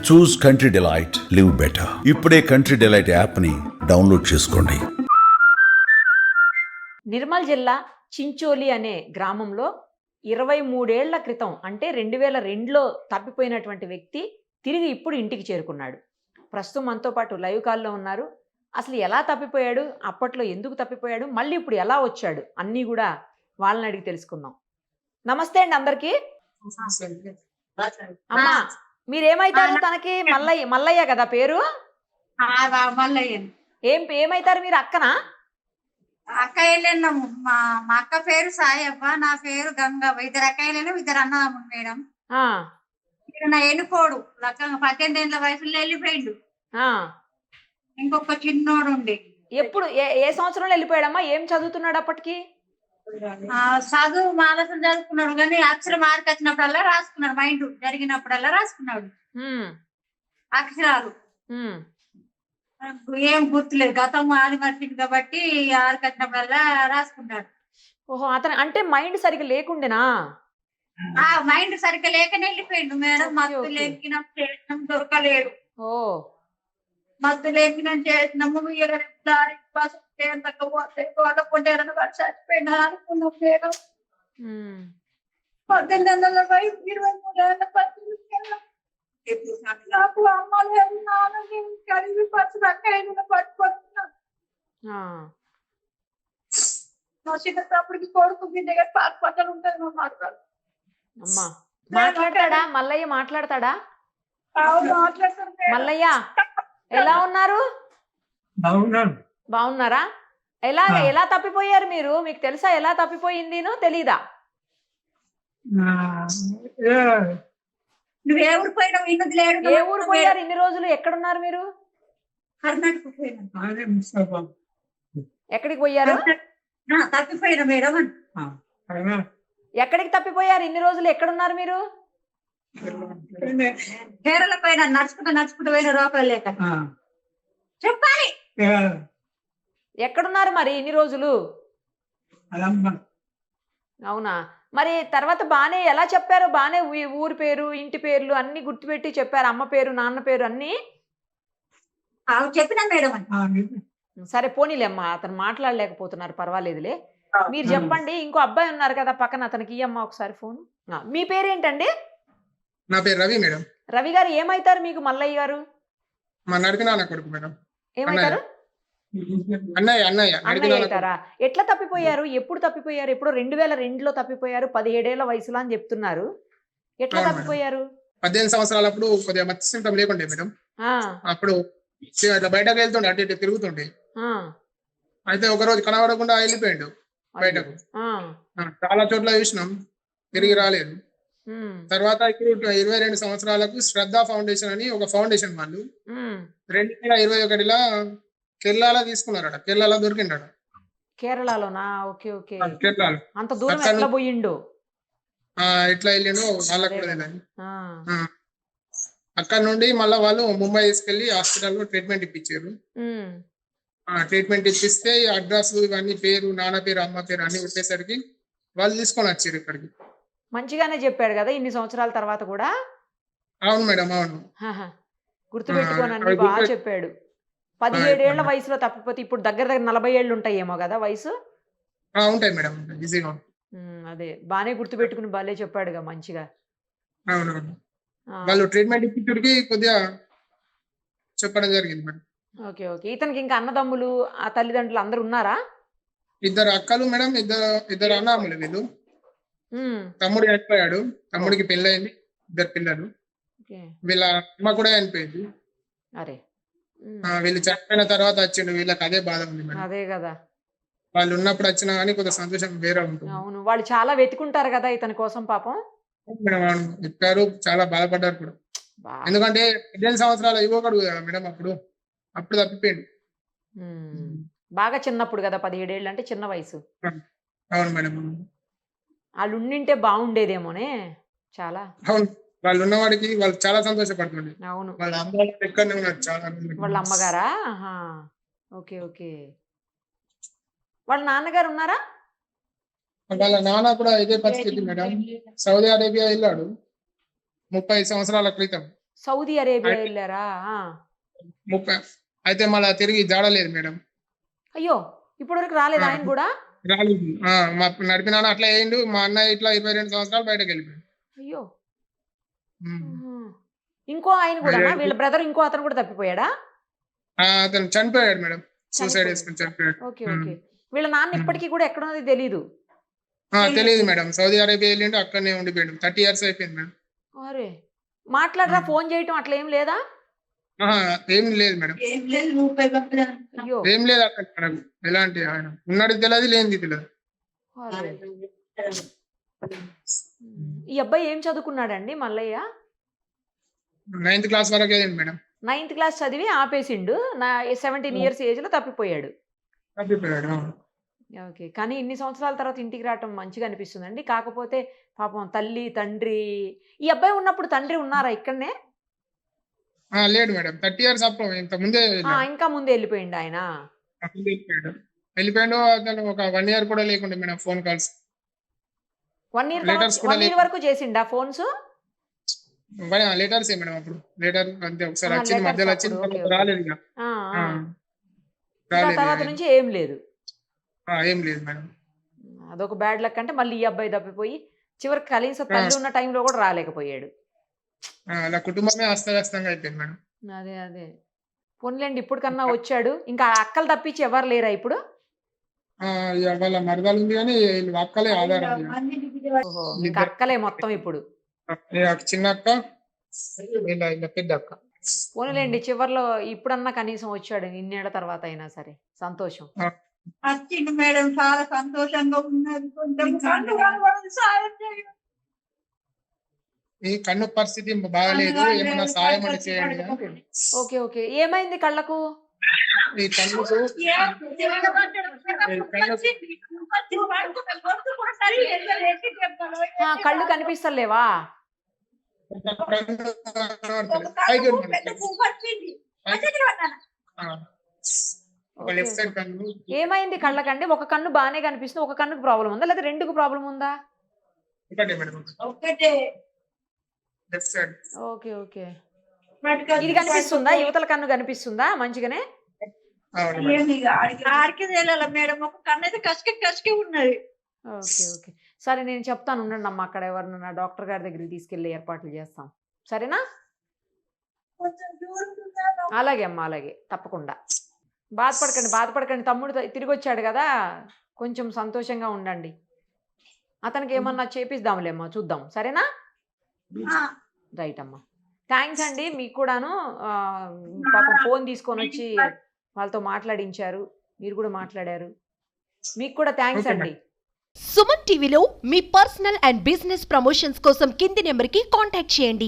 చూస్ country delight, live better. ఇప్పుడే country delight యాప్ని download చేసుకోండి. నిర్మల్ జిల్లా చించోలి అనే గ్రామంలో 23 ఏళ్ల క్రితం అంటే 2002లో తప్పిపోయినటువంటి వ్యక్తి తిరిగి ఇప్పుడు ఇంటికి చేరుకున్నాడు. ప్రస్తుతం మనతో పాటు లైవ్ కాల్లో ఉన్నారు. అసలు ఎలా తప్పిపోయాడు, అప్పట్లో ఎందుకు తప్పిపోయాడు, మళ్ళీ ఇప్పుడు ఎలా వచ్చాడు అన్నీ కూడా వాళ్ళని అడిగి తెలుసుకుందాం. నమస్తే అండి అందరికీ. అమ్మా మీరేమైతారు తనకి? మల్లయ్య కదా పేరు? ఏమైతారు మీరు? అక్కనా? అక్క వెళ్ళినాము. మా అక్క పేరు సాయవ్వ, నా పేరు గంగవ్వ. ఇద్దరు అక్కయ్యలు, ఇద్దరు అన్నదమ్ములు మేడం. నా ఎన్నుకోడు లక్కంగా 18 ఏళ్ళ వయసులో వెళ్ళిపోయిండు. ఇంకొక చిన్నోడు ఉండి. ఎప్పుడు ఏ సంవత్సరంలో వెళ్ళిపోయాడమ్మా? ఏం చదువుతున్నాడు అప్పటికి? చదువు మాలసం చదువుకున్నాడు కానీ అక్షరం మార్క్ వచ్చినప్పుడల్లా రాసుకున్నాడు. మైండ్ జరిగినప్పుడల్లా రాసుకున్నాడు అక్షరాలు. ఏం గుర్తులేదు, గతం ఆది మర్చింది కాబట్టి ఆడికి వచ్చినప్పుడల్లా రాసుకున్నాడు. ఓహో, అతను అంటే మైండ్ సరిగ్గా లేకుండేనా? మైండ్ సరిగ్గా లేకనే వెళ్ళిపోయిండు మేడం. మత్తు లేకినం చేసినాం, దొరకలేడు. ఓ మత్తు లేకినం చేసినాము. చచ్చిపోయినా అనుకున్నాం మేడం. 1823 ఏళ్ళ నాకు అమ్మ లేదు, నాన్న లేదు, కలిగి పట్టుకొస్తున్నా. మా చిన్న తప్పుడికి కొడుకు బిడ్డ పట్టలు ఉంటుంది. మా మాట్లాడు అమ్మా మాట్లాడతాడా? మల్లయ్య మాట్లాడతాడా? మాట్లాడతారు. మల్లయ్య ఎలా ఉన్నారు? బాగున్నారా? ఎలా తప్పిపోయారు మీరు? మీకు తెలుసా ఎలా తప్పిపోయింది? తెలీదా? నువ్వు ఏ ఊరు పోయినావు? ఇన్నది లేడు. ఏ ఊరు పోయారు? ఇన్ని రోజులు ఎక్కడున్నారు మీరు? కర్ణాటక పోయినా. ఎక్కడికి పోయారు? తప్పిపోయినా మేడం. ఎక్కడికి తప్పిపోయారు? ఇన్ని రోజులు ఎక్కడున్నారు మీరు? కేరళ పైన నడుచుకుంటూ పోయిన రూపాయలు లేక. చెప్పాలి. ఎక్కడున్నారు మరి ఇన్ని రోజులు? అవునా? మరి తర్వాత బానే ఎలా చెప్పారు? బానే ఊరి పేరు, ఇంటి పేర్లు అన్ని గుర్తుపెట్టి చెప్పారు? అమ్మ పేరు, నాన్న పేరు అన్ని చెప్పినా మేడం. సరే పోనీలేమ్మా, అతను మాట్లాడలేకపోతున్నారు, పర్వాలేదులే. మీరు చెప్పండి. ఇంకో అబ్బాయి ఉన్నారు కదా పక్కన, అతనికి ఇయ్యమ్మా ఒకసారి ఫోన్. మీ పేరేంటండి? నా పేరు రవి మేడం. రవి గారు ఏమైతారు మీకు? మల్లయ్య గారు మా నడిపినాన్న కొడుకు మేడం. ఏమైతారు? అన్నయ్య అవుతారా? ఎట్లా తప్పిపోయారు? ఎప్పుడు తప్పిపోయారు? ఎప్పుడో 2002లో తప్పిపోయారు, 17 ఏళ్ల వయసులో అని చెప్తున్నారు. ఎట్లా తప్పిపోయారు? 18 సంవత్సరాలప్పుడు కొద్దిగా మత్స్య సింటం లేకుండే మేడం. అప్పుడు ఇట్లా బయటకు వెళ్తుండే, అటు ఇటు తిరుగుతుండే. అయితే ఒక రోజు కనబడకుండా వెళ్ళిపోయాడు బయటకు. చాలా చోట్ల చూసినాం, తిరిగి రాలేదు. తర్వాత ఇప్పుడు 22 సంవత్సరాలకు శ్రద్ధ ఫౌండేషన్ అని ఒక ఫౌండేషన్ వాళ్ళు 2021లో కేరళలో తీసుకున్నారట. కేరళలో దొరికిండట. కేరళలోనా? Okay okay. కేరళలో అంత దూరం ఎట్లా పోయిండు? ఎట్లా వెళ్ళిండో వాళ్ళకు కూడా తెలియదు. అక్కడ నుండి మళ్ళీ వాళ్ళు ముంబై తీసుకెళ్లి హాస్పిటల్లో ట్రీట్మెంట్ ఇప్పించారు. ట్రీట్మెంట్ ఇప్పిస్తే అడ్రస్ ఇవన్నీ పేరు, నాన్న పేరు, అమ్మ పేరు అన్ని వచ్చేసరికి వాళ్ళు తీసుకొని వచ్చారు ఇక్కడికి. మంచిగానే చెప్పాడు కదా ఇన్ని సంవత్సరాల తర్వాత కూడా? అవును మేడం, అవును. గుర్తుపెట్టుకోని అన్ని బాగా చెప్పాడు. 17 ఏళ్ల వయసులో తప్పిపోతే ఇప్పుడు దగ్గర 40 ఏళ్ళు ఉంటాయేమో కదా వయసు? ఉంటాయి మేడం, ఈజీగా. అదే బానే గుర్తుపెట్టుకుని బాలే చెప్పాడుగా మంచిగా. అవునవును. వాళ్ళు ట్రీట్మెంట్ ఇప్పించుడికి కొద్దిగా చెప్పడం జరిగింది మేడం. Okay okay. ఇతనికి ఇంకా అన్నదమ్ములు, ఆ తల్లిదండ్రులు అందరు ఉన్నారా? 2 అక్కలు మేడం, ఇద్దరు అన్నదమ్ములు. వీళ్ళు తమ్ముడు చనిపోయాడు, తమ్ముడికి పెళ్ళయింది, 2 పిల్లలు. వీళ్ళ అమ్మ కూడా చనిపోయింది. అరే, వీళ్ళు చనిపోయిన తర్వాత వచ్చిండు. వీళ్ళకి అదే బాధ ఉంది మేడం. అదే కదా, వాళ్ళు ఉన్నప్పుడు వచ్చినా కానీ కొంత సంతోషం వేరే ఉంటుంది. అవును, వాళ్ళు చాలా వెతుకుంటారు కదా ఇతని కోసం పాపం. చెప్పారు, చాలా బాధపడ్డారు కూడా. ఎందుకంటే 18 సంవత్సరాల యువకుడు కదా మేడం, అప్పుడు తప్పిపోయింది. బాగా చిన్నప్పుడు కదా, 17 ఏళ్ళు అంటే చిన్న వయసు. అవును మేడం. వాళ్ళు ఉండింటే బాగుండేదేమోనే చాలా. అవును, వాళ్ళు ఉన్నవాడికి వాళ్ళు చాలా సంతోషపడుతుంది. అవును, వాళ్ళ అమ్మ ఎక్కడనే ఉన్నారు చాలా. వాళ్ళ అమ్మగారా? Okay okay. వాళ్ళ నాన్నగారు ఉన్నారా? వాళ్ళ నాన్న కూడా ఇదే పరిస్థితి మేడం. సౌదీ అరేబియా వెళ్ళాడు 30 సంవత్సరాల క్రితం. సౌదీ అరేబియా వెళ్ళారా? 30 అయితే మళ్ళీ తిరిగి జాడలేదు మేడం. అయ్యో, ఇప్పటి వరకు రాలేదు ఆయన కూడా? రాలేదు. మా నడిపినాన్న అట్లా అయ్యిండు. మా అన్నయ్య ఇట్లా 22 సంవత్సరాలు బయటకు వెళ్ళిపోయాడు. అయ్యో. ఉమ్. ఇంకో ఆయన కూడా, వీళ్ళ బ్రదర్ ఇంకో అతను కూడా తప్పిపోయాడా? అతను చనిపోయాడు మేడం. సూసైడ్ చేసుకుని చనిపోయాడు. Okay okay. వీళ్ళ నాన్న ఇప్పటికీ కూడా ఎక్కడ ఉన్నది తెలీదు? తెలియదు మేడం. సౌదీ అరేబియా వెళ్ళిండు, అక్కడనే ఉండిపోయాడు. 30 years అయిపోయింది మేడం. అరే, మాట్లాడరా? ఫోన్ చేయటం అట్లా ఏం లేదా? ఏం లేదు మేడం. అయ్యో. ఏం లేదు అక్కడ మనకు ఎలాంటి. ఆయన ఉన్నది తెలియదు, లేనిది తెలియదు. అరే. ఈ అబ్బాయి ఏం చదువుకున్నాడండి మల్లయ్య? 9th class వరకు అయింది మేడం. 9th క్లాస్ చదివి ఆపేసిండు. 17 years ఏజ్ లో తప్పిపోయాడు. తప్పిపోయాడు. ఓకే. కానీ ఇన్ని సంవత్సరాల తర్వాత ఇంటికి రావటం మంచిగా అనిపిస్తుందండి. కాకపోతే పాపం తల్లి తండ్రి, ఈ అబ్బాయి ఉన్నప్పుడు తండ్రి ఉన్నారా ఇక్కడనే? లేడు మేడం. 30 years అప్పుడు ఇంత ముందే ఇంకా ముందే వెళ్ళిపోయిండు ఆయన. వెళ్ళిపోయాడు. అతను ఒక 1 year కూడా లేకుండా మేడం ఫోన్ కాల్స్. 1 year వరకు చేసిండా ఫోన్స్? Letters madam. అప్పుడు లెటర్ అంతే, ఒకసారి వచ్చింది, మధ్యలో వచ్చింది, రాలేదు ఇక. తర్వాత నుంచి ఏం లేదు. ఏం లేదు మేడం. అదొక బ్యాడ్ లక్. అంటే మళ్ళీ ఈ అబ్బాయి తప్పిపోయి చివరికి కనీసం తల్లి ఉన్న టైంలో కూడా రాలేకపోయాడు. అలా కుటుంబమే అస్తవ్యస్తంగా అయిపోయింది మేడం. అదే అదే. పోన్లేండి, ఇప్పుడు కన్నా వచ్చాడు. ఇంకా అక్కలు తప్పించి ఎవరు లేరా ఇప్పుడు? వాళ్ళ మరదలు ఉంది కానీ అక్కలే ఆధారం. ఓహో, ఇంకా అక్కలే మొత్తం ఇప్పుడు. చిన్న అక్క, పెద్ద అక్క. పోన్లేండి, చివర్లో ఇప్పుడన్నా కనీసం వచ్చాడు. ఇన్నేళ్ల తర్వాత అయినా సరే సంతోషం. వచ్చింది మేడం, చాలా సంతోషంగా ఉన్నది. కొంచెం సాయం చేయండి. ఈ కన్ను పరిస్థితి బాగాలేదు, ఏమైనా సాయం అని చేయండి. Okay okay. ఏమైంది కళ్ళకు? ఈ కన్నుకు కళ్ళు కనిపిస్తలేవా? ఏమైంది కళ్ళకండి? ఒక కన్ను బాగానే కనిపిస్తుంది, ఒక కన్నుకు ప్రాబ్లం ఉందా లేదా రెండుకు ప్రాబ్లం ఉందా? Okay okay. ఇది కనిపిస్తుందా? యువతల కన్ను కనిపిస్తుందా మంచిగానే? ఆడికి మేడం, ఒక కన్ను అయితే కసికి ఉన్నది. Okay okay. సరే, నేను చెప్తాను, ఉండండి అమ్మ. అక్కడ ఎవరినన్నా డాక్టర్ గారి దగ్గరికి తీసుకెళ్లి ఏర్పాట్లు చేస్తాం, సరేనా? అలాగే అమ్మ, అలాగే, తప్పకుండా. బాధపడకండి. తమ్ముడు తిరిగి వచ్చాడు కదా, కొంచెం సంతోషంగా ఉండండి. అతనికి ఏమన్నా చేపిద్దాంలే అమ్మా, చూద్దాం, సరేనా? రైట్ అమ్మా. థ్యాంక్స్ అండి మీకు కూడాను. పాపం ఫోన్ తీసుకొని వచ్చి వాళ్ళతో మాట్లాడించారు, మీరు కూడా మాట్లాడారు. మీకు కూడా థ్యాంక్స్ అండి. సుమన్ టీవీలో మీ పర్సనల్ అండ్ బిజినెస్ ప్రమోషన్స్ కోసం కింది నెంబర్కి కాంటాక్ట్ చేయండి.